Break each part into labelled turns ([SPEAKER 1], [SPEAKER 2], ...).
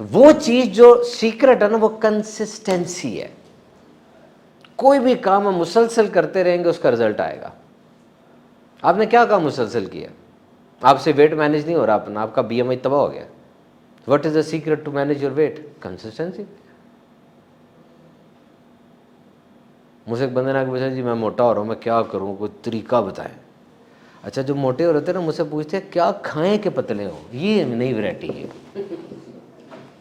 [SPEAKER 1] تو وہ چیز جو سیکرٹ ہے نا وہ کنسسٹنسی ہے. کوئی بھی کام ہم مسلسل کرتے رہیں گے اس کا رزلٹ آئے گا. آپ نے کیا کام مسلسل کیا, آپ سے ویٹ مینیج نہیں ہو رہا اپنا, آپ کا بی ایم آئی تباہ ہو گیا. What is the secret to manage your weight? Consistency. مجھ سے ایک بندے نے پوچھا جی میں موٹا ہو رہا ہوں, میں کیا کروں, کوئی طریقہ بتائیں. اچھا جو موٹے ہو رہے تھے نا مجھ سے پوچھتے ہیں کیا کھائیں کہ پتلے ہو, یہ نئی ویرائٹی ہے.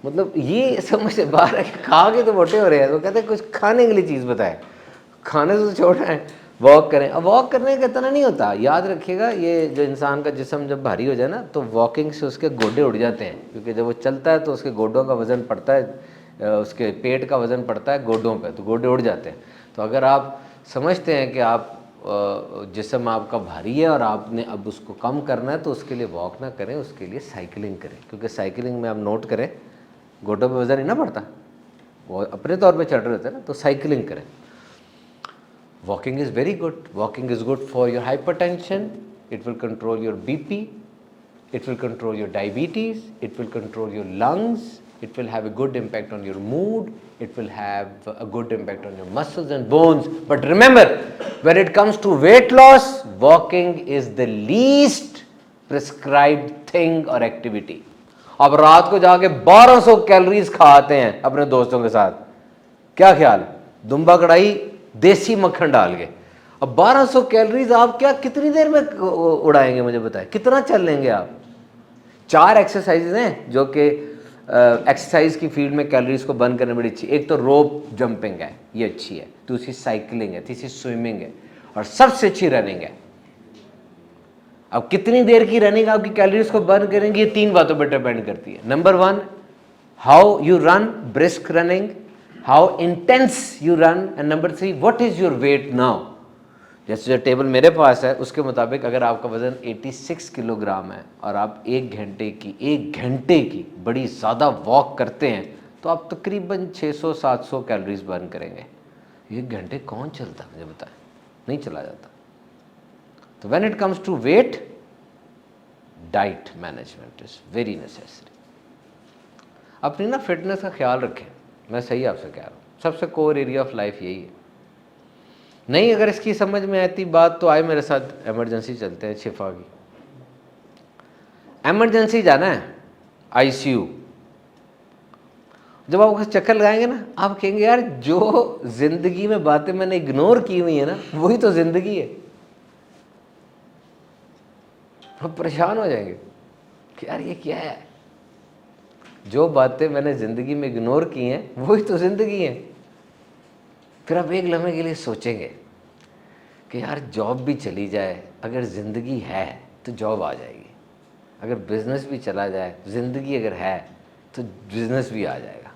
[SPEAKER 1] مطلب یہ سمجھ سے باہر ہے کہ کھا کے تو موٹے ہو رہے ہیں, تو کہتے ہیں کچھ کھانے کے لیے چیز بتائیں. کھانے سے تو چھوٹا ہے, واک کریں. اب واک کرنے کا اتنا نہیں ہوتا, یاد رکھیے گا یہ جو انسان کا جسم جب بھاری ہو جائے نا تو واکنگ سے اس کے گوڈے اڑ جاتے ہیں, کیونکہ جب وہ چلتا ہے تو اس کے گوڈوں کا وزن پڑتا ہے, اس کے پیٹ کا وزن پڑتا ہے گوڈوں پہ, تو گوڈے اڑ جاتے ہیں. تو اگر آپ سمجھتے ہیں کہ آپ جسم آپ کا بھاری ہے اور آپ نے اب اس کو کم کرنا ہے, تو اس کے لیے واک نہ کریں, اس کے لیے سائیکلنگ کریں. کیونکہ سائیکلنگ میں آپ نوٹ کریں گوڈوں پہ وزن ہی نہ پڑتا, وہ اپنے طور پہ چڑھ رہے ہوتے ہیں نا, تو سائیکلنگ کریں. Walking is very good. Walking is good for your hypertension. It will control your BP. It will control your diabetes. It will control your lungs. It will have a good impact on your mood. It will have a good impact on your muscles and bones. But remember, when it comes to weight loss, walking is the least prescribed thing or activity. اب رات کو جا کے 1200 calories کھاتے ہیں اپنے دوستوں کے ساتھ, کیا خیال ہے, دمبا کڑائی دیسی مکھن ڈال کے. اب 1200 کیلریز آپ کیا کتنی دیر میں اڑائیں گے, مجھے بتائیں کتنا چل لیں گے آپ. 4 ایکسرسائزز ہیں جو کہ ایکسرسائز کی فیلڈ میں کیلریز کو برن کرنے بڑی اچھی. ایک تو روپ جمپنگ ہے, یہ اچھی ہے. دوسری سائیکلنگ ہے. تیسری سوئمنگ ہے. اور سب سے اچھی رننگ ہے. اب کتنی دیر کی رننگ آپ کی کیلریز کو برن کریں گی, یہ 3 باتوں پر ڈپینڈ کرتی ہے. Number 1, how you run, brisk running, how intense you run, and number 3, what is your weight now. جیسے جو ٹیبل میرے پاس ہے اس کے مطابق اگر آپ کا وزن 86 کلو گرام ہے اور آپ ایک گھنٹے کی بڑی زیادہ واک کرتے ہیں تو آپ تقریباً 600-700 کیلریز برن کریں گے. 1 گھنٹے کون چلتا ہے مجھے بتائیں, نہیں چلا جاتا. تو when it comes to weight, diet management is very necessary. اپنی نا فٹنس کا خیال رکھیں. میں صحیح آپ سے کہہ رہا ہوں, سب سے کور ایریا آف لائف یہی ہے. نہیں اگر اس کی سمجھ میں آتی بات تو آئے میرے ساتھ ایمرجنسی چلتے ہیں شفا کی. ایمرجنسی جانا ہے, آئی سی یو. جب آپ چکر لگائیں گے نا آپ کہیں گے یار جو زندگی میں باتیں میں نے اگنور کی ہوئی ہیں نا وہی تو زندگی ہے. آپ پریشان ہو جائیں گے کہ یار یہ کیا ہے, جو باتیں میں نے زندگی میں اگنور کی ہیں وہی تو زندگی ہے. پھر آپ ایک لمحے کے لیے سوچیں گے کہ یار جاب بھی چلی جائے اگر زندگی ہے تو جاب آ جائے گی, اگر بزنس بھی چلا جائے زندگی اگر ہے تو بزنس بھی آ جائے گا.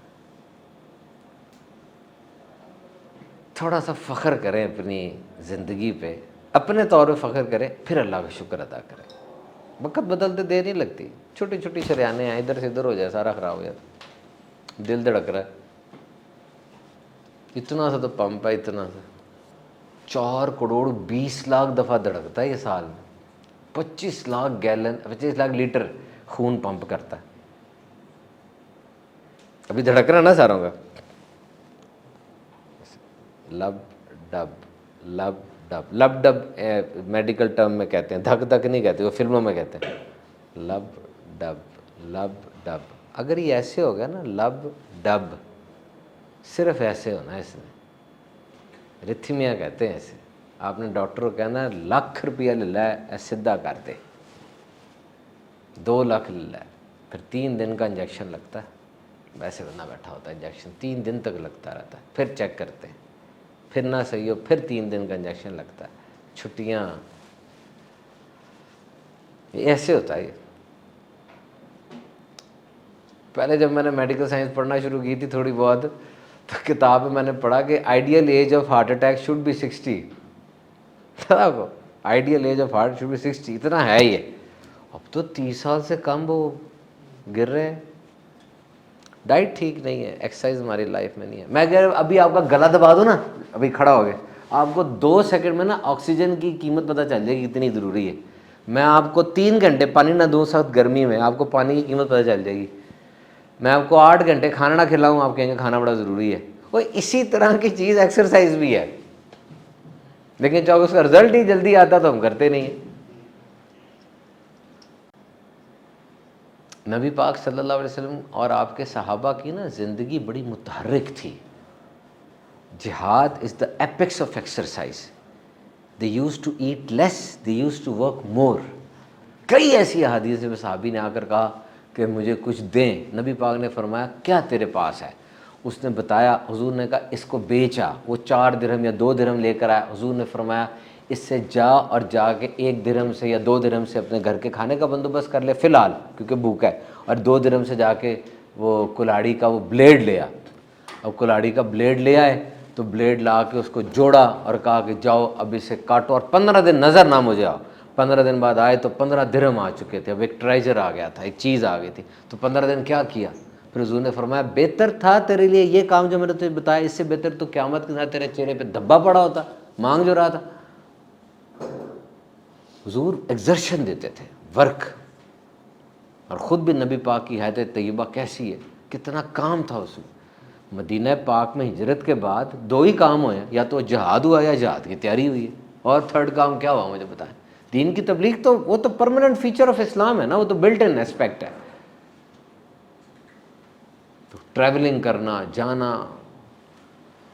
[SPEAKER 1] تھوڑا سا فخر کریں اپنی زندگی پہ, اپنے طور پہ فخر کریں, پھر اللہ کا شکر ادا کریں. وقت بدلتے دیر نہیں لگتی, چھوٹی چھوٹی شریانے ہیں, ادھر سے ادھر ہو جائے سارا خراب ہو جاتا. دل دھڑک رہا ہے, اتنا سا تو پمپ ہے, اتنا سا 4 کروڑ 20 لاکھ دفعہ دھڑکتا ہے یہ سال میں. 25 لاکھ لیٹر خون پمپ کرتا ہے. ابھی دھڑک رہا نا ساروں کا. لب ڈب میڈیکل ٹرم میں کہتے ہیں, دھک دھک نہیں کہتے, وہ فلموں میں کہتے ہیں. لب ڈب اگر یہ ایسے ہو گیا نا, لب ڈب صرف ایسے ہونا ہے, اس میں ریتھمیا کہتے ہیں اسے. آپ نے ڈاکٹر کو کہنا ہے 1,00,000 روپیہ لے لے سدھا کر دے, 2 لاکھ لے لے, پھر 3 دن کا انجیکشن لگتا ہے. ویسے بندہ بیٹھا ہوتا ہے, انجیکشن 3 دن تک لگتا رہتا ہے, پھر چیک کرتے ہیں, پھر نہ صحیح ہو پھر 3 دن کا انجیکشن لگتا ہے, چھٹیاں. ایسے ہوتا ہے. پہلے جب میں نے میڈیکل سائنس پڑھنا شروع کی تھی تھوڑی بہت, تو کتاب میں نے پڑھا کہ ideal age of heart attack should be 60. آپ کو ideal age of heart should be 60, اتنا ہے یہ. اب تو 30 سال سے کم وہ گر رہے ہیں. ڈائٹ ٹھیک نہیں ہے, ایکسرسائز ہماری لائف میں نہیں ہے. میں اگر ابھی آپ کا گلا دبا دوں نا, ابھی کھڑا ہو گئے, آپ کو 2 سیکنڈ میں نا آکسیجن کی قیمت پتہ چل جائے گی کتنی ضروری ہے. میں آپ کو 3 گھنٹے پانی نہ دوں سخت گرمی میں, آپ کو پانی کی قیمت پتہ چل جائے گی. میں آپ کو 8 گھنٹے کھانا نہ کھلاؤں، آپ کہیں گے کھانا بڑا ضروری ہے. وہ اسی طرح کی چیز ایکسرسائز بھی ہے، لیکن جب اس کا رزلٹ ہی جلدی آتا تو ہم کرتے نہیں ہیں. نبی پاک صلی اللہ علیہ وسلم اور آپ کے صحابہ کی نا زندگی بڑی متحرک تھی. جہاد is the apex of exercise. They used to eat less, they used to work more. کئی ایسی احادیث میں صحابی نے آ کر کہا کہ مجھے کچھ دیں. نبی پاک نے فرمایا کیا تیرے پاس ہے؟ اس نے بتایا، حضور نے کہا اس کو بیچا. وہ 4 درہم یا 2 درہم لے کر آیا. حضور نے فرمایا اس سے جا اور جا کے 1 درہم سے یا 2 درہم سے اپنے گھر کے کھانے کا بندوبست کر لے فی الحال، کیونکہ بھوکا ہے، اور 2 درہم سے جا کے وہ کلاڑی کا وہ بلیڈ لے آ. اب کلاڑی کا بلیڈ لے آئے تو بلیڈ لا کے اس کو جوڑا اور کہا کہ جاؤ اب اسے کاٹو، اور 15 دن نظر نہ مجھے آؤ. 15 دن بعد آئے تو 15 درہم آ چکے تھے. اب ایک ٹریجر آ گیا تھا، ایک چیز آ گئی تھی. تو 15 دن کیا کیا؟ پھر حضور نے فرمایا بہتر تھا تیرے لیے یہ کام جو میں نے تجھے بتایا، اس سے بہتر تو قیامت کے دن تیرے چہرے پہ دھبا پڑا ہوتا، مانگ جو رہا تھا. حضور ایگزرشن دیتے تھے، ورک. اور خود بھی نبی پاک کی حیات طیبہ کیسی ہے، کتنا کام تھا اس میں. مدینہ پاک میں ہجرت کے بعد 2 ہی کام ہوئے ہیں، یا تو جہاد ہوا یا جہاد کی تیاری ہوئی ہے. اور 3rd کام کیا ہوا مجھے بتائیں؟ دین کی تبلیغ تو وہ تو پرماننٹ فیچر آف اسلام ہے نا، وہ تو بلٹ ان اسپیکٹ ہے. تو ٹریولنگ کرنا، جانا.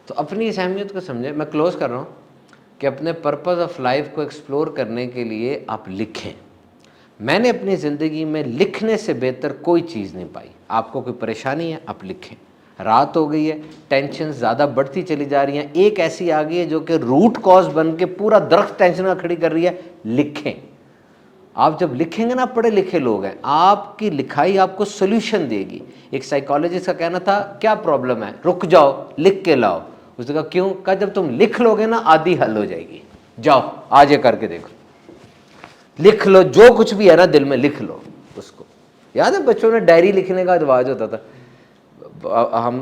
[SPEAKER 1] تو اپنی اس اہمیت کو سمجھیں. میں کلوز کر رہا ہوں کہ اپنے پرپز آف لائف کو ایکسپلور کرنے کے لیے آپ لکھیں. میں نے اپنی زندگی میں لکھنے سے بہتر کوئی چیز نہیں پائی. آپ کو کوئی پریشانی ہے آپ لکھیں. رات ہو گئی ہے، ٹینشن زیادہ بڑھتی چلی جا رہی ہیں، ایک ایسی آ گئی ہے جو کہ روٹ کاز بن کے پورا درخت ٹینشن کا کھڑی کر رہی ہے، لکھیں. آپ جب لکھیں گے نا، پڑھے لکھے لوگ ہیں، آپ کی لکھائی آپ کو سولوشن دے گی. ایک سائیکالوجسٹ کا کہنا تھا کیا پرابلم ہے، رک جاؤ لکھ کے لاؤ. اس نے کہا کیوں؟ کہا جب تم لکھ لو گے نا آدھی حل ہو جائے گی. جاؤ آج یہ کر کے دیکھو، لکھ لو جو کچھ بھی ہے نا دل میں لکھ لو اس کو. یاد ہے بچوں نے ڈائری لکھنے کا رواج ہوتا تھا.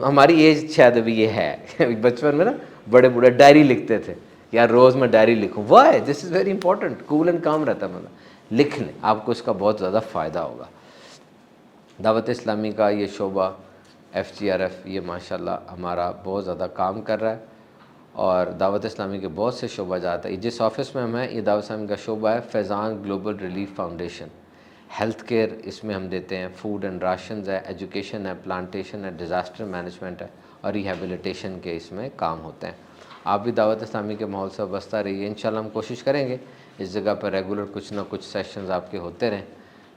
[SPEAKER 1] ہماری ایج شاید ابھی یہ ہے، بچپن میں نا بڑے بوڑھے ڈائری لکھتے تھے. یار روز میں ڈائری لکھوں، why? This is very important. Cool and calm رہتا ہے. لکھ لیں، آپ کو اس کا بہت زیادہ فائدہ ہوگا. دعوت اسلامی کا یہ شعبہ FGRF یہ ماشاءاللہ ہمارا بہت زیادہ کام کر رہا ہے. اور دعوت اسلامی کے بہت سے شعبہ جات ہیں. جس آفس میں ہم ہیں یہ دعوت اسلامی کا شعبہ ہے Faizan global relief foundation. Health care اس میں ہم دیتے ہیں، فوڈ اینڈ راشنز ہے، ایجوکیشن ہے، پلانٹیشن ہے، ڈیزاسٹر مینجمنٹ ہے، اور ریہیبلیٹیشن کے اس میں کام ہوتے ہیں. آپ بھی دعوت اسلامی کے ماحول سے وابستہ رہیے. انشاءاللہ ہم کوشش کریں گے اس جگہ پر ریگولر کچھ نہ کچھ سیشنز آپ کے ہوتے رہیں.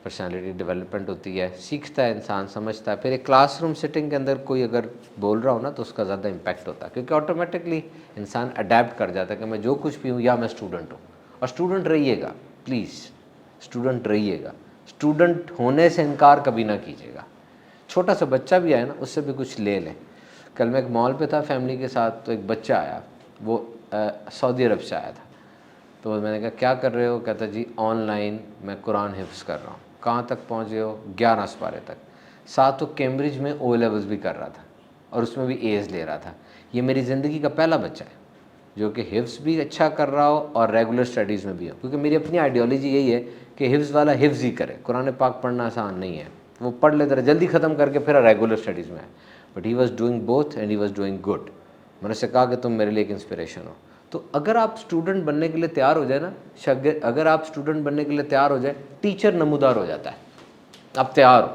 [SPEAKER 1] پرسنالٹی ڈیولپمنٹ ہوتی ہے، سیکھتا ہے انسان، سمجھتا ہے. پھر ایک کلاس روم سٹنگ کے اندر کوئی اگر بول رہا ہو نا تو اس کا زیادہ امپیکٹ ہوتا ہے، کیونکہ آٹومیٹکلی انسان اڈیپٹ کر جاتا ہے کہ میں جو کچھ بھی ہوں یا میں اسٹوڈنٹ ہوں. اور اسٹوڈنٹ رہیے گا پلیز، اسٹوڈنٹ رہیے گا. اسٹوڈنٹ ہونے سے انکار کبھی نہ کیجیے گا. چھوٹا سا بچہ بھی آئے نا اس سے بھی کچھ لے لیں. کل میں ایک مال پہ تھا فیملی کے ساتھ، تو ایک بچہ آیا، وہ سعودی عرب سے آیا تھا. تو میں نے کہا کیا کر رہے ہو؟ کہتا جی آن لائن میں قرآن حفظ کر رہا ہوں. کہاں تک پہنچے ہو؟ 11 سپارے تک. ساتھ وہ کیمبرج میں او لیولز بھی کر رہا تھا اور اس میں بھی ایز لے رہا تھا. یہ میری زندگی کا پہلا بچہ ہے جو کہ حفظ بھی اچھا کر رہا ہو اور ریگولر اسٹڈیز میں بھی ہو. کیونکہ میری اپنی آئیڈیالوجی یہی ہے کہ حفظ والا حفظ ہی کرے. قرآن پاک پڑھنا آسان نہیں ہے، وہ پڑھ لیتا رہا جلدی ختم کر کے پھر ریگولر اسٹڈیز میں ہے. But he was doing both and he was doing good. میں نے اسے کہا کہ تم میرے لیے ایک انسپریشن ہو. تو اگر آپ اسٹوڈنٹ بننے کے لیے تیار ہو جائے نا، اگر آپ اسٹوڈنٹ بننے کے لیے تیار ہو جائے، ٹیچر نمودار ہو جاتا ہے. آپ تیار ہو.